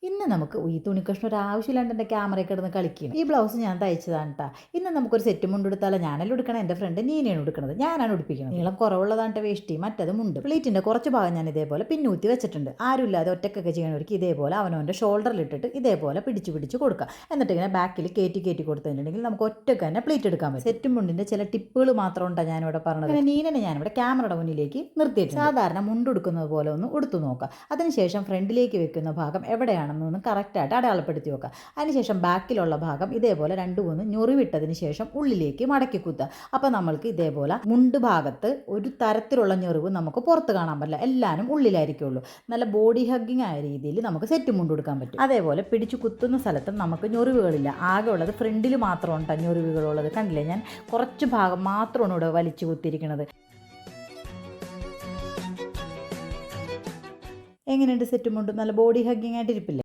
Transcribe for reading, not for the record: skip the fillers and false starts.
ഇന്ന് നമുക്ക് ഈ തുണിക്കഷ്ണം ഒരു ആവശ്യമില്ലാണ്ട് എൻ്റെ ക്യാമറയിൽ കിടന്ന് കളിക്കും. ഈ ബ്ലൗസ് ഞാൻ തയ്ച്ചതാണ് കേട്ടോ. ഇന്ന് നമുക്കൊരു സെറ്റ് മുണ്ട് എടുത്താലോ? ഞാനല്ല എടുക്കണം, എൻ്റെ ഫ്രണ്ട് നീനയാണ് എടുക്കുന്നത്, ഞാനാണ് ഉടുപ്പിക്കുന്നത്. നീളം കുറവുള്ളതാണ് വേഷ്ടി, മറ്റത് മുണ്ട്. പ്ലീറ്റിൻ്റെ കുറച്ച് ഭാഗം ഞാൻ ഇതേപോലെ പിന്നൂത്തി വെച്ചിട്ടുണ്ട്. ആരുമില്ലാതെ ഒറ്റക്കൊക്കെ ചെയ്യണവർക്ക് ഇതേപോലെ അവനവൻ്റെ ഷോൾഡറിൽ ഇട്ടിട്ട് ഇതേപോലെ പിടിച്ച് കൊടുക്കുക. എന്നിട്ട് ഇങ്ങനെ ബാക്കിൽ കയറ്റി കൊടുത്തിട്ടുണ്ടെങ്കിൽ നമുക്ക് ഒറ്റക്ക് തന്നെ പ്ലീറ്റ് എടുക്കാൻ പറ്റും. സെറ്റും മുണ്ടിൻ്റെ ചില ടിപ്പുകൾ മാത്രം ഉണ്ടാണ് ഞാനിവിടെ പറഞ്ഞത്. നീനനെ ഞാനിവിടെ ക്യാമറയുടെ മുന്നിലേക്ക് നിർത്തിയിട്ടുണ്ട്. സാധാരണ മുണ്ട് എടുക്കുന്നത് പോലെ ഒന്ന് ഉടുത്തു നോക്കുക. അതിനുശേഷം ഫ്രണ്ടിലേക്ക് വെക്കുന്ന ഭാഗം എവിടെയാണെന്നൊന്ന് കറക്റ്റായിട്ട് അടയാളപ്പെടുത്തി വെക്കുക. അതിനുശേഷം ബാക്കിലുള്ള ഭാഗം ഇതേപോലെ 2-3 ഞൊറിവിട്ടതിന് ശേഷം ഉള്ളിലേക്ക് മടക്കി കുത്തുക. അപ്പോൾ നമ്മൾക്ക് ഇതേപോലെ മുണ്ട് ഭാഗത്ത് ഒരു തരത്തിലുള്ള ഞൊറിവ് നമുക്ക് പുറത്ത് കാണാൻ പറ്റില്ല, എല്ലാവരും ഉള്ളിലായിരിക്കുള്ളൂ. നല്ല ബോഡി ഹഗ്ഗിങ് ആയ രീതിയിൽ നമുക്ക് സെറ്റ് മുണ്ട് കൊടുക്കാൻ പറ്റും. അതേപോലെ പിടിച്ചു കുത്തുന്ന സ്ഥലത്തും നമുക്ക് ഞൊറിവുകളില്ല, ആകെ ഉള്ളത് ഫ്രണ്ടിൽ മാത്രമാണ് ഞൊറിവുകളുള്ളത്. കണ്ടില്ലേ, ഞാൻ കുറച്ച് ഭാഗം മാത്രമാണ് ഇവിടെ വലിച്ചു കുത്തിയിരിക്കുന്നത്. എങ്ങനെയുണ്ട് സെറ്റും മുണ്ടും? നല്ല ബോഡി ഹഗ്ഗിങ് ആയിട്ട് ഇരിപ്പില്ലേ?